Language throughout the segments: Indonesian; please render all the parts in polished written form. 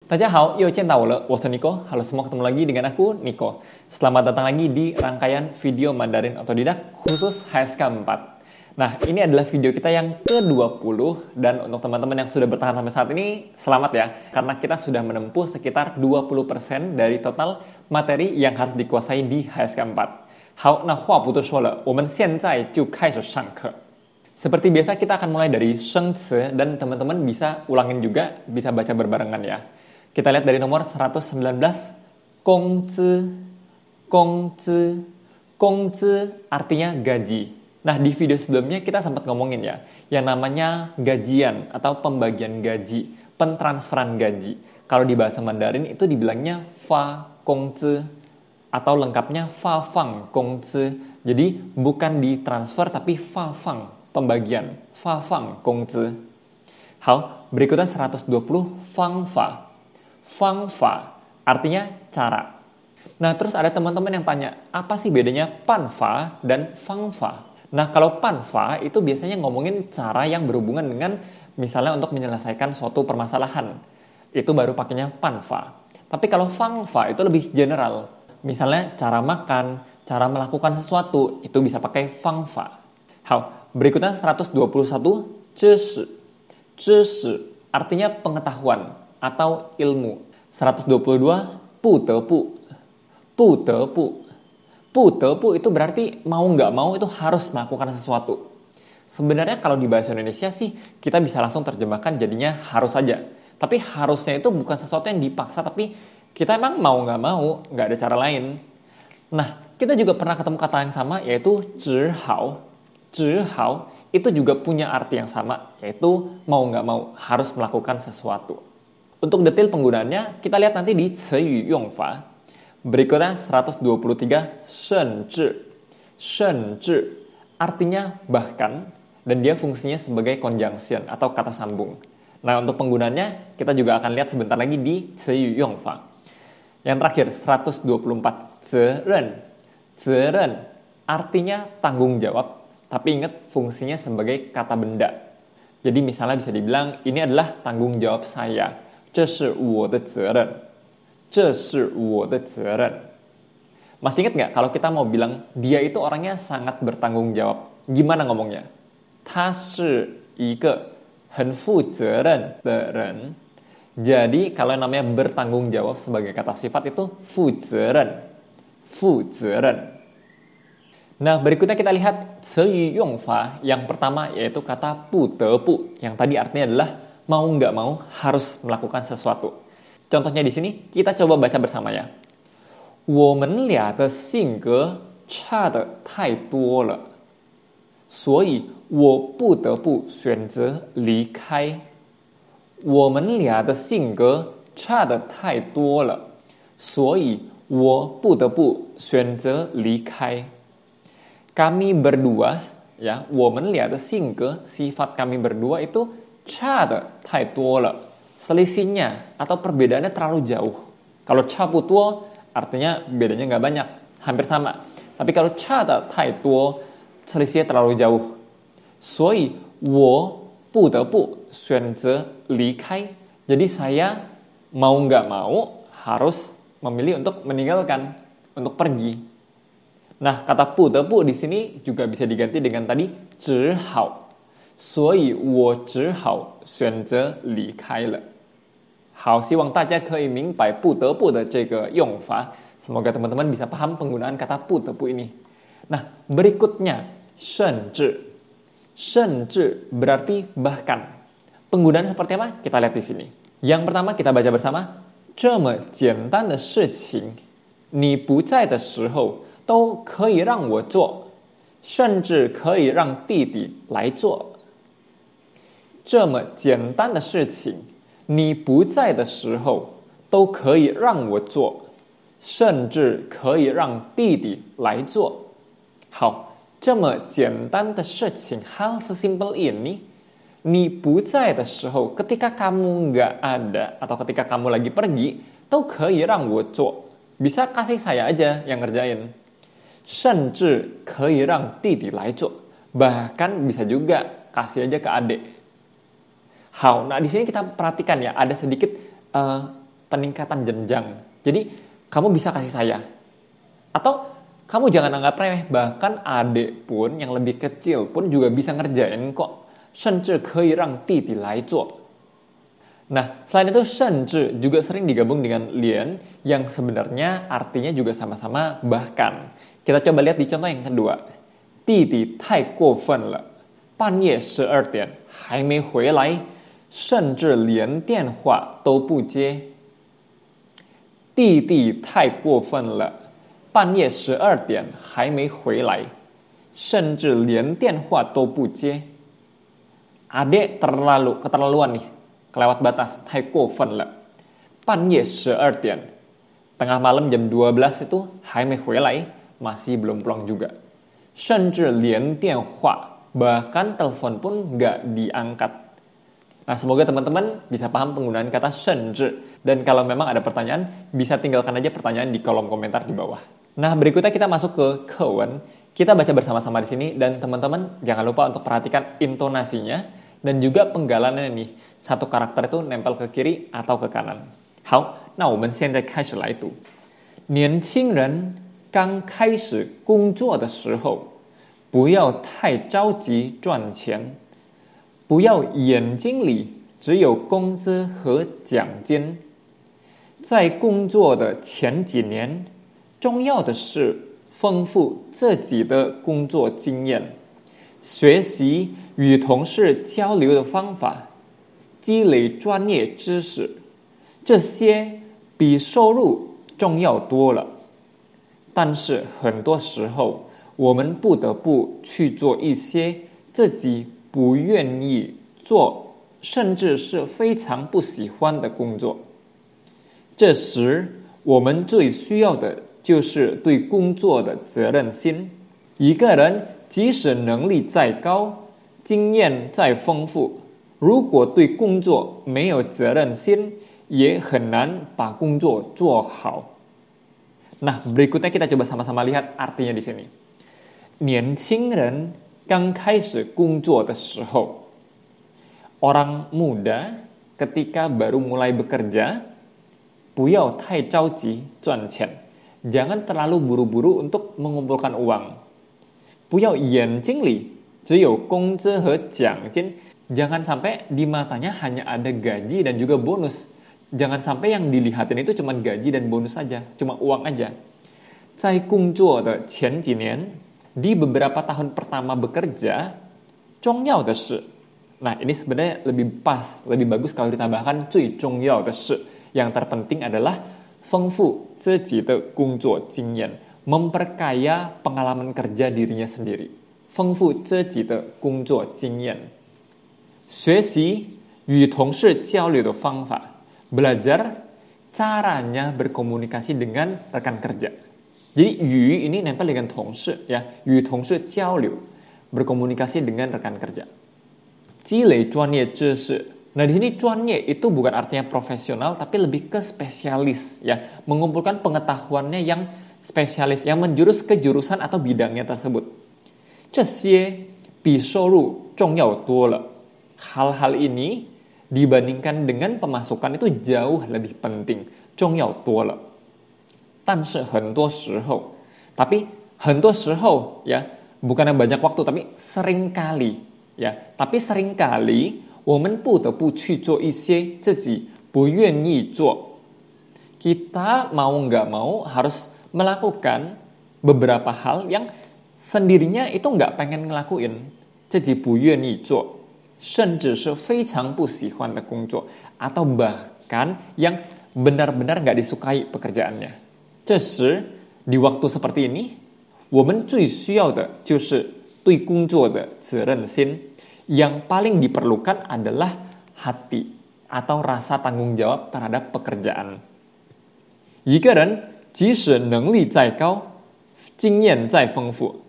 大家好，又见到我了，我是 Nico. Halo semua, ketemu lagi dengan aku, Nico. Selamat datang lagi di rangkaian video Mandarin Otodidak khusus HSK 4. Nah, ini adalah video kita yang ke-20, dan untuk teman-teman yang sudah bertahan sampai saat ini, selamat ya, karena kita sudah menempuh sekitar 20% dari total materi yang harus dikuasai di HSK 4. 好，那话不多说了，我们现在就开始上课。Seperti biasa, kita akan mulai dari shengci, dan teman-teman bisa ulangin juga, bisa baca berbarengan ya. Kita lihat dari nomor 119, gongzi, gongzi, gongzi artinya gaji. Nah, di video sebelumnya kita sempat ngomongin ya, yang namanya gajian atau pembagian gaji, pentransferan gaji. Kalau di bahasa Mandarin itu dibilangnya fa gongzi atau lengkapnya fa fang gongzi. Jadi bukan ditransfer tapi fa fang, pembagian, fa fang gongzi. Hal, berikutnya 120, fang fa. Fang fa artinya cara. Nah, terus ada teman-teman yang tanya, apa sih bedanya pan fa dan fang fa? Nah, kalau pan fa itu biasanya ngomongin cara yang berhubungan dengan misalnya untuk menyelesaikan suatu permasalahan. Itu baru pakainya pan fa. Tapi kalau fang fa itu lebih general. Misalnya cara makan, cara melakukan sesuatu, itu bisa pakai fang fa. Hal, berikutnya 121, zhishi. Zhishi artinya pengetahuan atau ilmu. 122, pu de pu. Pu de pu. Pu de pu itu berarti mau nggak mau itu harus melakukan sesuatu. Sebenarnya kalau di bahasa Indonesia sih kita bisa langsung terjemahkan jadinya harus saja. Tapi harusnya itu bukan sesuatu yang dipaksa, tapi kita emang mau nggak mau, nggak ada cara lain. Nah, kita juga pernah ketemu kata yang sama, yaitu zhihao. Zhihao itu juga punya arti yang sama, yaitu mau nggak mau, harus melakukan sesuatu. Untuk detail penggunaannya, kita lihat nanti di ceyu yongfa. Berikutnya 123, shenzi. Shenzi artinya bahkan, dan dia fungsinya sebagai conjunction atau kata sambung. Nah, untuk penggunaannya, kita juga akan lihat sebentar lagi di ceyu yongfa. Yang terakhir, 124, zeren. Zeren artinya tanggung jawab, tapi ingat fungsinya sebagai kata benda. Jadi misalnya bisa dibilang, ini adalah tanggung jawab saya. 这是我的责任. 这是我的责任. Masih ingat nggak kalau kita mau bilang dia itu orangnya sangat bertanggung jawab? Gimana ngomongnya? 他是一个很负责任的人. Jadi kalau namanya bertanggung jawab sebagai kata sifat itu 负责任. 负责任. Nah, berikutnya kita lihat ceyu yongfa. Yang pertama yaitu kata pu de pu, yang tadi artinya adalah mau nggak mau harus melakukan sesuatu. Contohnya di sini kita coba baca bersama ya. 我们俩的性格差得太多了，所以我不得不选择离开。我们俩的性格差得太多了，所以我不得不选择离开。Kami berdua, ya, 我们俩的性格, sifat kami berdua itu 差的太多了. Selisihnya atau perbedaannya terlalu jauh. Kalau 差不多 artinya bedanya nggak banyak, hampir sama. Tapi kalau 差的太多 selisihnya terlalu jauh. 所以我不得不选择离开. Jadi saya mau nggak mau harus memilih untuk meninggalkan, untuk pergi. Nah, kata pu de pu di sini juga bisa diganti dengan tadi 只好. 所以我只好选择离开了。好，希望大家可以明白不得不的这个用法。Semoga teman-teman bisa paham penggunaan kata pu de pu ini. Nah, berikutnya 甚至. 甚至 berarti bahkan. Penggunaan seperti apa? Kita lihat di sini. Yang pertama kita baca bersama. 这么简单的事情，你不在的时候都可以让我做，甚至可以让弟弟来做。这么简单的事情，你不在的时候都可以让我做，甚至可以让弟弟来做。好，这么简单的事情 hal sesimpel ini, 你不在的时候 ketika kamu nggak ada atau ketika kamu lagi pergi, 都可以让我做, bisa kasih saya aja yang ngerjain. 甚至可以让弟弟来做, bahkan bisa juga kasih aja ke adik. How, nah di sini kita perhatikan ya, ada sedikit peningkatan jenjang. Jadi, kamu bisa kasih saya. Atau, kamu jangan anggap remeh, bahkan adik pun yang lebih kecil pun juga bisa ngerjain kok. 甚至可以让弟弟来做. Nah, selain itu 甚至 juga sering digabung dengan 连 yang sebenarnya artinya juga sama-sama bahkan. Kita coba lihat di contoh yang kedua. 弟弟太过分了，半夜12点还没回来，甚至连电话都不接。弟弟太过分了，半夜12点还没回来，甚至连电话都不接。Adik keterlaluan nih, kelewat batas, 太过分了。半夜12点, tengah malam jam 12 itu, 还没回来, masih belum pulang juga. 甚至连电话, bahkan telepon pun nggak diangkat. Nah, semoga teman-teman bisa paham penggunaan kata 甚至. Dan kalau memang ada pertanyaan, bisa tinggalkan aja pertanyaan di kolom komentar di bawah. Nah, berikutnya kita masuk ke kewen. Kita baca bersama-sama di sini, dan teman-teman jangan lupa untuk perhatikan intonasinya dan juga penggalanannya nih. Satu karakter itu nempel ke kiri atau ke kanan. 好，那我们现在开始来读。年轻人刚开始工作的时候，不要太着急赚钱，不要眼睛里只有工资和奖金。在工作的前几年，重要的是丰富自己的工作经验，学习与同事交流的方法，积累专业知识，这些比收入重要多了。但是很多时候，我们不得不去做一些自己不愿意做，甚至是非常不喜欢的工作。这时，我们最需要的就是对工作的责任心。一个人即使能力再高，经验再丰富，如果对工作没有责任心，也很难把工作做好。Nah, berikutnya kita coba sama-sama lihat artinya di sini. 年轻人刚开始工作的时候, orang muda ketika baru mulai bekerja, 不要太着急赚钱. Jangan terlalu buru-buru untuk mengumpulkan uang. 不要眼睛里只有工资和奖金. Jangan sampai di matanya hanya ada gaji dan juga bonus. Jangan sampai yang dilihatin itu cuma gaji dan bonus saja, cuma uang aja. 在工作的前几年, di beberapa tahun pertama bekerja, 重要的是. Nah, ini sebenarnya lebih pas, lebih bagus kalau ditambahkan 最重要的是. Yang terpenting adalah 丰富自己的工作经验, memperkaya pengalaman kerja dirinya sendiri. 丰富自己的工作经验. 学习与同事交流的方法. Belajar caranya berkomunikasi dengan rekan kerja. Jadi 与 ini nempel dengan 同事 ya, 与同事交流, berkomunikasi dengan rekan kerja. 积累专业知识. Nah, di sini 专业 itu bukan artinya profesional, tapi lebih ke spesialis ya, mengumpulkan pengetahuannya yang spesialis, yang menjurus ke jurusan atau bidangnya tersebut. 这些比收入重要多了. Hal-hal ini dibandingkan dengan pemasukan itu jauh lebih penting, 重要多了. 但是很多时候, tapi 很多时候 ya, bukannya banyak waktu, tapi sering kali ya, tapi sering kali 我们不得不去做一些自己不愿意做. Kita mau nggak mau harus melakukan beberapa hal yang sendirinya itu nggak pengen ngelakuin, 自己不愿意做, 甚至是非常不喜欢的工作, atau bahkan yang benar-benar nggak disukai pekerjaannya. 这时, di waktu seperti ini, 我们最需要的就是对工作的责任心. Yang paling diperlukan adalah hati atau rasa tanggung jawab terhadap pekerjaan. 一个人即使能力再高, 经验再丰富.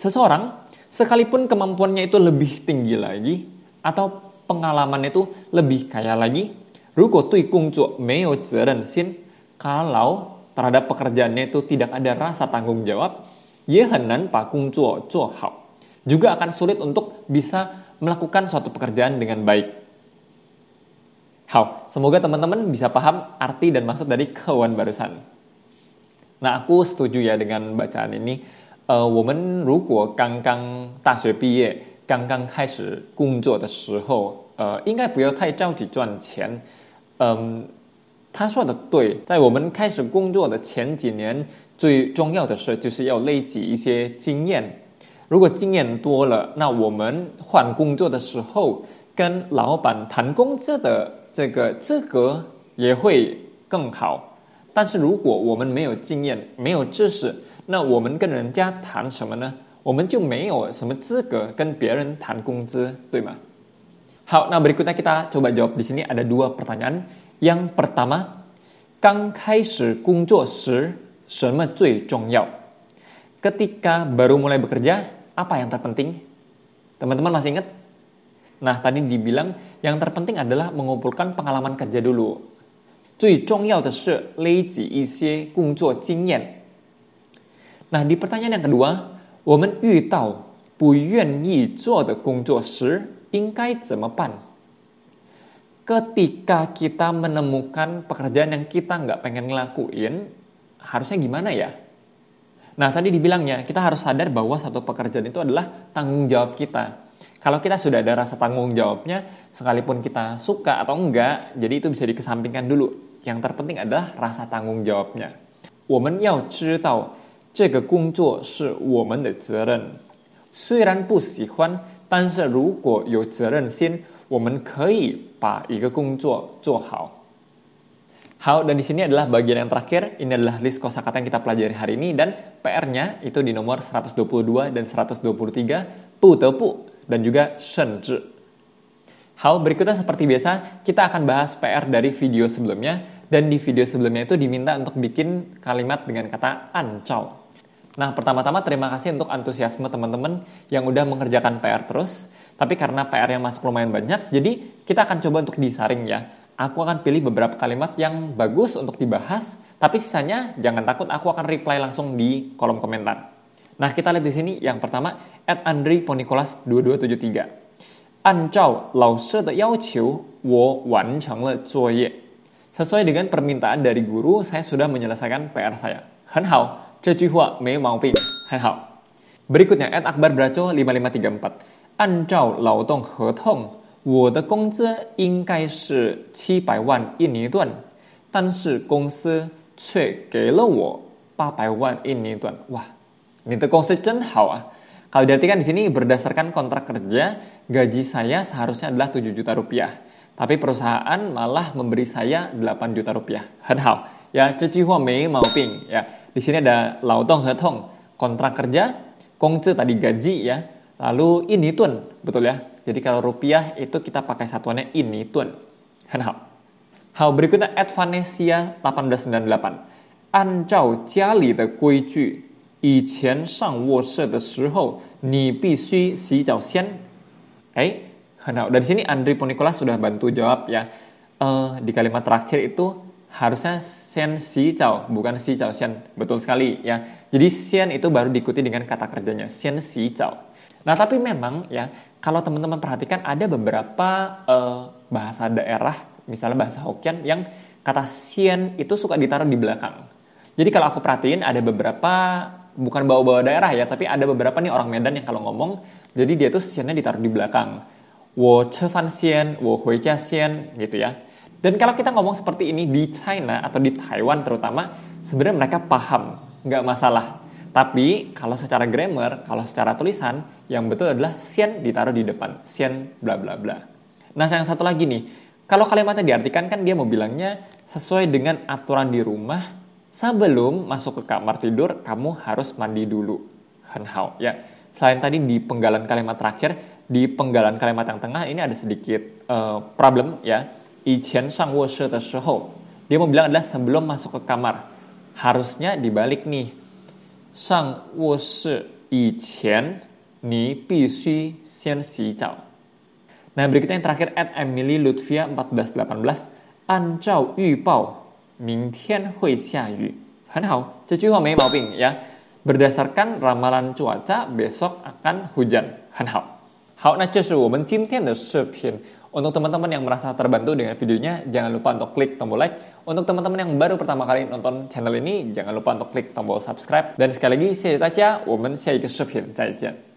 Seseorang, sekalipun kemampuannya itu lebih tinggi lagi, atau pengalaman itu lebih kaya lagi, 如果对工作没有责任心, kalau terhadap pekerjaannya itu tidak ada rasa tanggung jawab, 也很难把工作做好. Juga akan sulit untuk bisa melakukan suatu pekerjaan dengan baik. 好, semoga teman-teman bisa paham arti dan maksud dari kewan barusan. Nah, aku setuju ya dengan bacaan ini. 我们如果刚刚大学毕业，刚刚开始工作的时候，应该不要太着急赚钱。他说的对，在我们开始工作的前几年，最重要的事就是要累积一些经验。如果经验多了，那我们换工作的时候，跟老板谈工资的这个资格也会更好。但是如果我们没有经验，没有知识，那我们跟人家谈什么呢？我们就没有什么资格跟别人谈工资，对吗？好，那berikutnya kita coba jawab di sini ada 2 pertanyaan. Yang pertama, 刚开始工作时什么最重要？ Ketika baru mulai bekerja, apa yang terpenting? Teman-teman masih ingat? Nah, tadi dibilang yang terpenting adalah mengumpulkan pengalaman kerja dulu. 最重要的是累积一些工作经验。 Nah, di pertanyaan yang kedua, 我们遇到不愿意做的工作时应该怎么办? Ketika kita menemukan pekerjaan yang kita nggak pengen ngelakuin, harusnya gimana ya? Nah, tadi dibilangnya, kita harus sadar bahwa satu pekerjaan itu adalah tanggung jawab kita. Kalau kita sudah ada rasa tanggung jawabnya, sekalipun kita suka atau enggak, jadi itu bisa dikesampingkan dulu. Yang terpenting adalah rasa tanggung jawabnya. 我们要知道这个工作是我们的责任。虽然不喜欢，但是如果有责任心，我们可以把一个工作做好。好, dan di sini adalah bagian yang terakhir. Ini adalah list kosakata yang kita pelajari hari ini dan PR-nya itu di nomor 122 dan 123, 不得不 dan juga 甚至. 好, berikutnya seperti biasa, kita akan bahas PR dari video sebelumnya dan di video sebelumnya itu diminta untuk bikin kalimat dengan kata 按照. Nah, pertama-tama terima kasih untuk antusiasme teman-teman yang udah mengerjakan PR terus. Tapi karena PR yang masuk lumayan banyak, jadi kita akan coba untuk disaring ya. Aku akan pilih beberapa kalimat yang bagus untuk dibahas, tapi sisanya jangan takut, aku akan reply langsung di kolom komentar. Nah, kita lihat di sini yang pertama, @andri_ponicolas2273. 按照老师的要求，我完成了作业。 Sesuai dengan permintaan dari guru, saya sudah menyelesaikan PR saya. 很好，这句话没毛病，很好。 Berikutnya, @akbarbraco5534. 按照劳动合同，我的工资应该是700万印尼盾，但是公司却给了我800万印尼盾。 Wah, 你的公司真好啊。 Kalau diartikan di sini berdasarkan kontrak kerja, gaji saya seharusnya adalah 7 juta rupiah. Tapi perusahaan malah memberi saya 8 juta rupiah. 很好. Ya, 这句话没毛病. Ya, di sini ada 劳动合同, kontrak kerja, 工资 tadi gaji ya. Lalu ini tun, betul ya. Jadi kalau rupiah itu kita pakai satuannya ini tun. 很好. Hal berikutnya @vanesia1898. 按照家里的规矩，以前上卧室的时候，你必须洗澡先。很好. Dari sini Andri Ponicolas sudah bantu jawab ya. Di kalimat terakhir itu harusnya sen si cao, bukan si cao sen. Betul sekali ya. Jadi sen itu baru diikuti dengan kata kerjanya, sen si cao. Nah, tapi memang ya, kalau teman-teman perhatikan ada beberapa bahasa daerah, misalnya bahasa Hokkien yang kata sien itu suka ditaruh di belakang. Jadi kalau aku perhatiin ada beberapa, bukan bawa-bawa daerah ya, tapi ada beberapa nih orang Medan yang kalau ngomong, jadi dia tuh siennya ditaruh di belakang. 我吃饭先, 我回家先, gitu ya. Dan kalau kita ngomong seperti ini di China atau di Taiwan terutama, sebenarnya mereka paham, nggak masalah. Tapi kalau secara grammar, kalau secara tulisan, yang betul adalah sian ditaruh di depan, sian bla bla bla. Nah, yang satu lagi nih, kalau kalimatnya diartikan kan dia mau bilangnya sesuai dengan aturan di rumah, sebelum masuk ke kamar tidur kamu harus mandi dulu. 很好 ya. Selain tadi di penggalan kalimat terakhir, di penggalan kalimat yang tengah ini ada sedikit problem ya. 以前上卧室的时候, dia mau bilang adalah sebelum masuk ke kamar. Harusnya dibalik nih. 上卧室以前你必须先洗澡. Nah, berikutnya yang terakhir @emily_lutvia1418. 按照预报明天会下雨。很好，这句话没毛病ya. Berdasarkan ramalan cuaca besok akan hujan. 很好。好，那这是我们今天的视频。Untuk teman-teman yang merasa terbantu dengan videonya, jangan lupa untuk klik tombol like. Untuk teman-teman yang baru pertama kali nonton channel ini, jangan lupa untuk klik tombol subscribe. Dan sekali lagi, 谢谢大家，我们下一个视频再见。